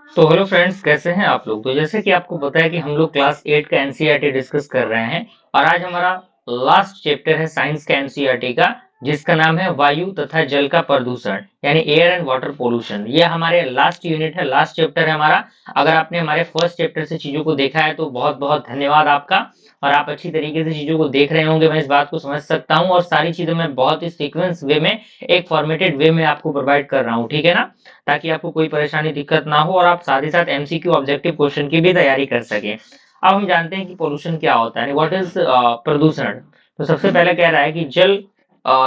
तो hello friends, कैसे हैं आप लोग। तो जैसे कि आपको पता है कि हम लोग क्लास 8 का एनसीईआरटी डिस्कस कर रहे हैं और आज हमारा लास्ट चैप्टर है साइंस का एनसीईआरटी का, जिसका नाम है वायु तथा जल का प्रदूषण यानी एयर एंड वाटर पोल्यूशन। ये हमारे लास्ट यूनिट है, लास्ट चैप्टर है हमारा। अगर आपने हमारे फर्स्ट चैप्टर से चीजों को देखा है तो बहुत बहुत धन्यवाद आपका, और आप अच्छी तरीके से चीजों को देख रहे होंगे, मैं इस बात को समझ सकता हूँ। और सारी चीजें मैं बहुत ही सीक्वेंस वे में, एक फॉर्मेटेड वे में आपको प्रोवाइड कर रहा हूँ, ठीक है ना, ताकि आपको कोई परेशानी दिक्कत ना हो और आप साथ ही साथ एमसीक्यू ऑब्जेक्टिव क्वेश्चन की भी तैयारी कर सकें। अब हम जानते हैं कि पोल्यूशन क्या होता है, व्हाट इज प्रदूषण। तो सबसे पहले कह रहा है कि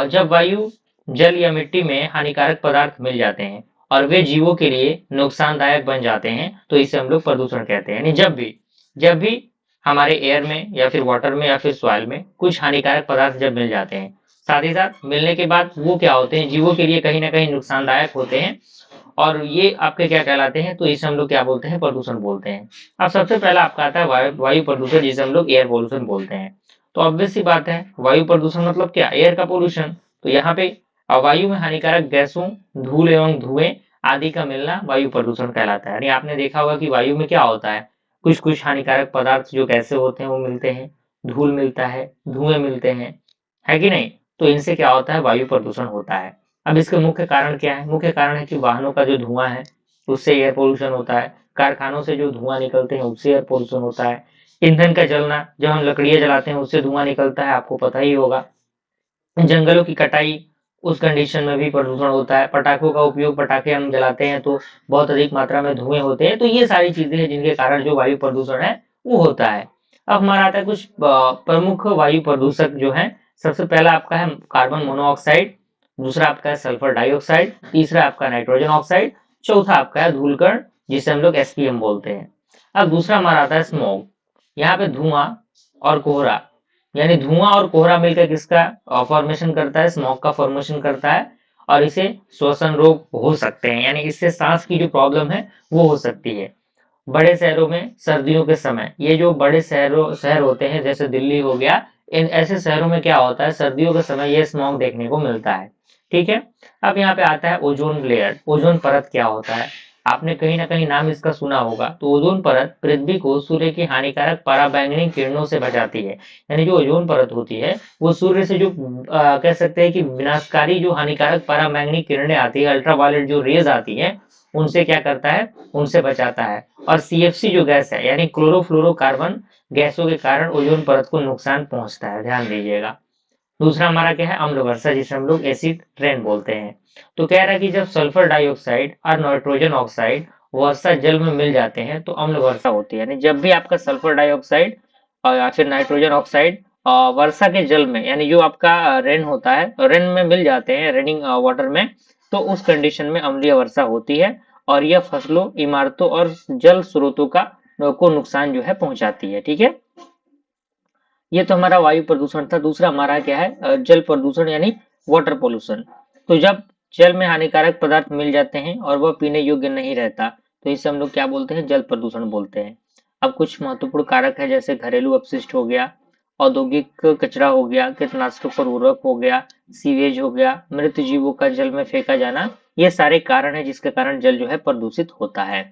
जब वायु, जल या मिट्टी में हानिकारक पदार्थ मिल जाते हैं और वे जीवों के लिए नुकसानदायक बन जाते हैं तो इसे हम लोग प्रदूषण कहते हैं। यानी जब भी हमारे एयर में या फिर वाटर में या फिर सॉइल में कुछ हानिकारक पदार्थ जब मिल जाते हैं, साथ ही साथ मिलने के बाद वो क्या होते हैं, जीवों के लिए कहीं ना कहीं नुकसानदायक होते हैं, और ये आपके क्या कहलाते हैं, तो इसे हम लोग क्या बोलते हैं, प्रदूषण बोलते हैं। अब सबसे पहला आपका आता है वायु प्रदूषण, जिसे हम लोग एयर पोल्यूशन बोलते हैं। तो ऑब्वियस सी बात है, वायु प्रदूषण मतलब क्या, एयर का पोल्यूशन। तो यहाँ पे वायु में हानिकारक गैसों, धूल एवं धुएं आदि का मिलना वायु प्रदूषण कहलाता है। यानी आपने देखा होगा कि वायु में क्या होता है, कुछ कुछ हानिकारक पदार्थ जो कैसे होते हैं वो मिलते हैं, धूल मिलता है, धुएं मिलते हैं, है कि नहीं। तो इनसे क्या होता है, वायु प्रदूषण होता है। अब इसके मुख्य कारण क्या है, मुख्य कारण है कि वाहनों का जो धुआं है उससे एयर पोल्यूशन होता है, कारखानों से जो धुआं निकलते हैं उससे एयर पोल्यूशन होता है, ईंधन का जलना, जब हम लकड़ियां जलाते हैं उससे धुआं निकलता है, आपको पता ही होगा। जंगलों की कटाई, उस कंडीशन में भी प्रदूषण होता है। पटाखों का उपयोग, पटाखे हम जलाते हैं तो बहुत अधिक मात्रा में धुएं होते हैं। तो ये सारी चीजें हैं जिनके कारण जो वायु प्रदूषण है वो होता है। अब हमारा आता है कुछ प्रमुख वायु प्रदूषक जो है। सबसे पहला आपका है कार्बन मोनोऑक्साइड, दूसरा आपका है सल्फर डाइऑक्साइड, तीसरा आपका नाइट्रोजन ऑक्साइड, चौथा आपका है धूलकण, जिसे हम लोग एसपीएम बोलते हैं। अब दूसरा हमारा आता है स्मॉग। यहाँ पे धुआं और कोहरा, यानी धुआं और कोहरा मिलकर किसका फॉर्मेशन करता है, स्मॉग का फॉर्मेशन करता है। और इसे श्वसन रोग हो सकते हैं, यानी इससे सांस की जो प्रॉब्लम है वो हो सकती है। बड़े शहरों में सर्दियों के समय, ये जो बड़े शहर होते हैं जैसे दिल्ली हो गया, इन ऐसे शहरों में क्या होता है, सर्दियों के समय ये स्मॉग देखने को मिलता है, ठीक है। अब यहाँ पे आता है ओजोन लेयर। ओजोन परत क्या होता है, आपने कहीं ना कहीं नाम इसका सुना होगा। तो ओजोन परत पृथ्वी को सूर्य की हानिकारक पराबैंगनी किरणों से बचाती है। यानी जो ओजोन परत होती है वो सूर्य से जो कह सकते हैं कि विनाशकारी जो हानिकारक पराबैंगनी किरणें आती है, अल्ट्रावायलेट जो रेज आती है, उनसे क्या करता है, उनसे बचाता है। और सीएफसी जो गैस है, यानी क्लोरोफ्लोरोकार्बन गैसों के कारण ओजोन परत को नुकसान पहुंचता है, ध्यान दीजिएगा। दूसरा हमारा क्या है, अम्ल वर्षा, जिसे हम लोग एसिड रेन बोलते हैं। तो कह रहा है कि जब सल्फर डाइऑक्साइड और नाइट्रोजन ऑक्साइड वर्षा जल में मिल जाते हैं तो अम्ल वर्षा होती है। यानी जब भी आपका सल्फर डाइऑक्साइड और या फिर नाइट्रोजन ऑक्साइड वर्षा के जल में, यानी जो आपका रेन होता है, रेन में मिल जाते हैं, रेनिंग वाटर में, तो उस कंडीशन में अम्लीय वर्षा होती है। और यह फसलों, इमारतों और जल स्रोतों को नुकसान जो है पहुंचाती है, ठीक है। ये तो हमारा वायु प्रदूषण था। दूसरा हमारा क्या है, जल प्रदूषण यानी वाटर पोल्यूशन। तो जब जल में हानिकारक पदार्थ मिल जाते हैं और वह पीने योग्य नहीं रहता तो इसे हम लोग क्या बोलते हैं, जल प्रदूषण बोलते हैं। अब कुछ महत्वपूर्ण कारक है, जैसे घरेलू अपशिष्ट हो गया, औद्योगिक कचरा हो गया, कीटनाशक और उर्वरक हो गया, सीवेज हो गया, मृत जीवों का जल में फेंका जाना। ये सारे कारण है जिसके कारण जल जो है प्रदूषित होता है।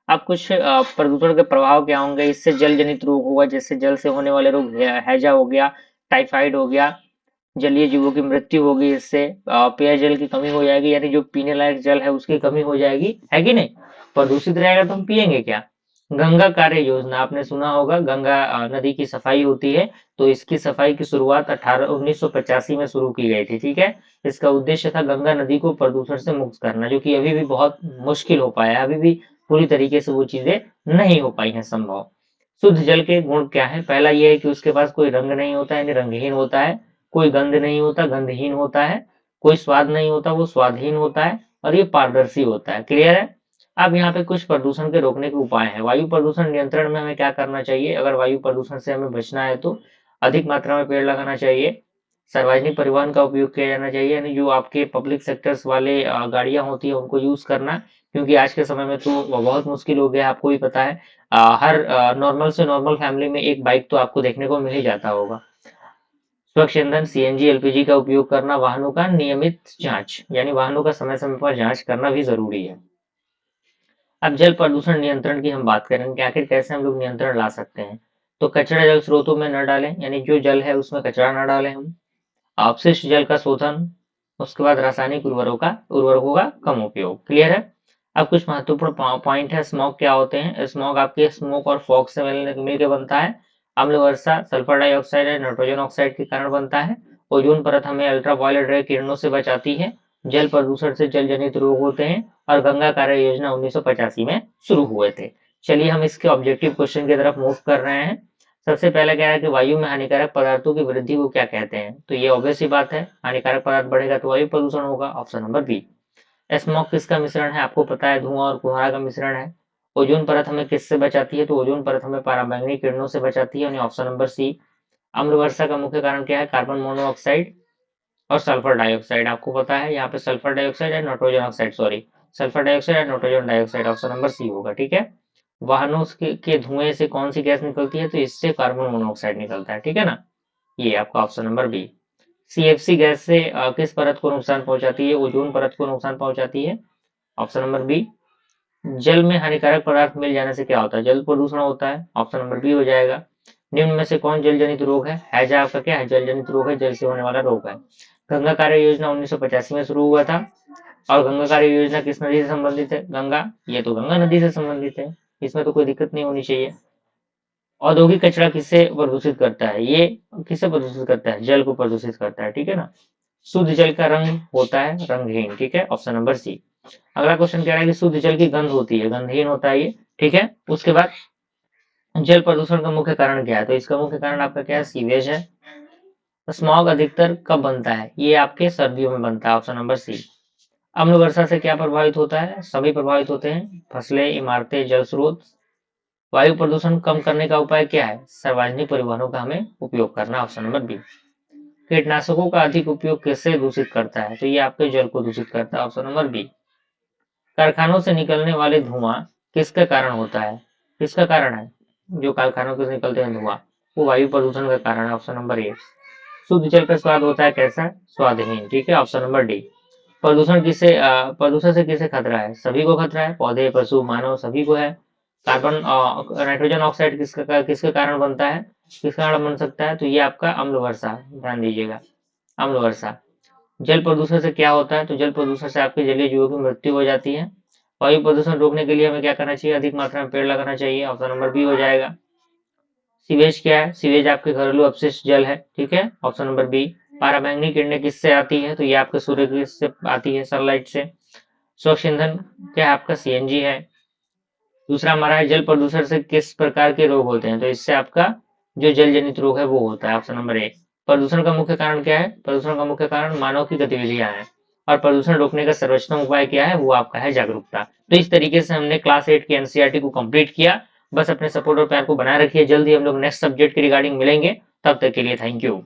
अब कुछ प्रदूषण के प्रभाव क्या होंगे, इससे जल जनित रोग होगा, जैसे जल से होने वाले रोग, हैजा हो गया, टाइफाइड हो गया, जलीय जीवों की मृत्यु होगी, इससे पेयजल की कमी हो जाएगी, यानी जो पीने लायक जल है उसकी कमी हो जाएगी, है कि नहीं। प्रदूषित रहेगा तो हम पियेंगे क्या। गंगा कार्य योजना आपने सुना होगा, गंगा नदी की सफाई होती है। तो इसकी सफाई की शुरुआत 1985 में शुरू की गई थी, ठीक है। इसका उद्देश्य था गंगा नदी को प्रदूषण से मुक्त करना, जो कि अभी भी बहुत मुश्किल हो पाया है, अभी भी पूरी तरीके से वो चीजें नहीं हो पाई हैं संभव। शुद्ध जल के गुण क्या है, पहला ये है कि उसके पास कोई रंग नहीं होता है, यानी रंगहीन होता है। कोई गंध नहीं होता, गंधहीन होता है। कोई स्वाद नहीं होता, वो स्वादहीन होता है। और ये पारदर्शी होता है, क्लियर है। अब यहाँ पे कुछ प्रदूषण के रोकने के उपाय हैं। वायु प्रदूषण नियंत्रण में हमें क्या करना चाहिए, अगर वायु प्रदूषण से हमें बचना है तो अधिक मात्रा में पेड़ लगाना चाहिए, सार्वजनिक परिवहन का उपयोग किया जाना चाहिए, यानी जो आपके पब्लिक सेक्टर्स वाले गाड़ियां होती है उनको यूज करना, क्योंकि आज के समय में तो बहुत मुश्किल हो गया, आपको भी पता है। हर नॉर्मल से नॉर्मल फैमिली में एक बाइक तो आपको देखने को मिल ही जाता होगा। स्वच्छ ईंधन, सीएनजी, एलपीजी का उपयोग करना, वाहनों का नियमित जांच, यानी वाहनों का समय समय पर जांच करना भी जरूरी है। अब जल प्रदूषण नियंत्रण की हम बात करेंगे कि आखिर कैसे हम लोग नियंत्रण ला सकते हैं। तो कचरा जल स्रोतों में न डालें, यानी जो जल है उसमें कचरा न डालें हम। अपशिष्ट जल का शोधन, उसके बाद रासायनिक उर्वरकों का कम उपयोग। क्लियर है। अब कुछ महत्वपूर्ण पॉइंट है। स्मॉग क्या होते हैं? स्मॉग आपके स्मोक और फॉग से मिलकर बनता है। अम्ल वर्षा सल्फर डाइऑक्साइड और नाइट्रोजन ऑक्साइड के कारण बनता है। ओजोन परत हमें अल्ट्रावायलेट रे किरणों से बचाती है। जल प्रदूषण से जल जनित रोग होते हैं। और गंगा कार्य योजना 1985 में शुरू हुए थे। चलिए हम इसके ऑब्जेक्टिव क्वेश्चन की तरफ मूव कर रहे हैं। सबसे पहले कह रहा है कि वायु में हानिकारक पदार्थों की वृद्धि को क्या कहते हैं? तो ये ऑब्वियस ही बात है, हानिकारक पदार्थ बढ़ेगा तो वायु प्रदूषण होगा। Option number B. स्मॉग किसका मिश्रण है? आपको पता है, धुआं और कोहरा का मिश्रण है। ओजोन परत हमें किससे बचाती है? तो ओजोन परत हमें पराबैंगनी किरणों से बचाती है, यानी ऑप्शन नंबर सी। अम्ल वर्षा का मुख्य कारण क्या है? कार्बन मोनोऑक्साइड और सल्फर डाइऑक्साइड। आपको पता है यहाँ पे सल्फर डाइऑक्साइड है, nitrogen oxide, sorry, sulphur dioxide और nitrogen dioxide. Option number C होगा। ठीक है। वाहनों के धुएं से कौन सी गैस निकलती है? तो इससे कार्बन मोनोऑक्साइड निकलता है। ठीक है ना। ये आपका option number B. CFC gas से किस परत को नुकसान पहुंचाती है? ओजोन परत को नुकसान पहुंचाती है। Option number B. जल में हानिकारक पदार्थ मिल जाने से क्या होता है? जल प्रदूषण होता है। ऑप्शन नंबर बी हो जाएगा। निम्न में से कौन जल जनित रोग है? हैजा आपका क्या है? जल जनित रोग है, जल से होने वाला रोग है। गंगा कार्य योजना 1985 में शुरू हुआ था। और गंगा कार्य योजना किस नदी से संबंधित है? गंगा, ये तो गंगा नदी से संबंधित है, इसमें तो कोई दिक्कत नहीं होनी चाहिए। औद्योगिक कचरा किसे प्रदूषित करता है? ये किसे प्रदूषित करता है? जल को प्रदूषित करता है। ठीक है ना। शुद्ध जल का रंग होता है रंगहीन। ठीक है। Option number C. अगला क्वेश्चन कह रहा है कि शुद्ध जल की गंध होती है, गंधहीन होता है ये। ठीक है। उसके बाद जल प्रदूषण का मुख्य कारण क्या है? तो इसका मुख्य कारण आपका क्या है? सीवेज है। स्मॉग अधिकतर कब बनता है? ये आपके सर्दियों में बनता है। Option number C. अम्ल वर्षा से क्या प्रभावित होता है? सभी प्रभावित होते हैं, फसलें, इमारतें, जल स्रोत। वायु प्रदूषण कम करने का उपाय क्या है? सार्वजनिक परिवहनों का हमें उपयोग करना। Option number B. कीटनाशकों का अधिक उपयोग किससे दूषित करता है? तो ये आपके जल को दूषित करता है। Option number B. कारखानों से निकलने वाले धुआं किसका कारण होता है? किसका कारण है? जो कारखानों से निकलते हैं धुआं, वो वायु प्रदूषण का कारण है। Option number A. शुद्ध जल का स्वाद होता है कैसा? स्वादहीन। ठीक है। Option number D. प्रदूषण से किसे खतरा है? सभी को खतरा है, पौधे, पशु, मानव, सभी को है। कार्बन नाइट्रोजन ऑक्साइड किसके कारण बनता है? किस कारण बन सकता है? तो ये आपका अम्ल वर्षा, ध्यान दीजिएगा, अम्ल वर्षा। जल प्रदूषण से क्या होता है? तो जल प्रदूषण से आपके जलीय जीवों की मृत्यु हो जाती है। वायु प्रदूषण रोकने के लिए हमें क्या करना चाहिए? अधिक मात्रा में पेड़ लगाना चाहिए। ऑप्शन नंबर बी हो जाएगा। सीवेज क्या है? सीवेज आपके घरेलू अपशिष्ट जल है। ठीक है। Option number B. पराबैंगनी किरणें किससे आती है? तो ये आपके सूर्य की से आती है, सनलाइट से। स्वच्छ ईंधन क्या है? आपका सीएनजी है। दूसरा हमारा है जल प्रदूषण से किस प्रकार के रोग होते हैं? तो इससे आपका जो जल जनित रोग है वो होता है। Option number A. प्रदूषण का मुख्य कारण क्या है? प्रदूषण का मुख्य कारण मानव की गतिविधियां हैं। और प्रदूषण रोकने का सर्वोत्तम उपाय क्या है? वो आपका है जागरूकता। तो इस तरीके से हमने क्लास 8 की एनसीईआरटी को कंप्लीट किया। बस अपने सपोर्ट और प्यार को बनाए रखिए। जल्दी हम लोग नेक्स्ट सब्जेक्ट के रिगार्डिंग मिलेंगे। तब तक के लिए थैंक यू।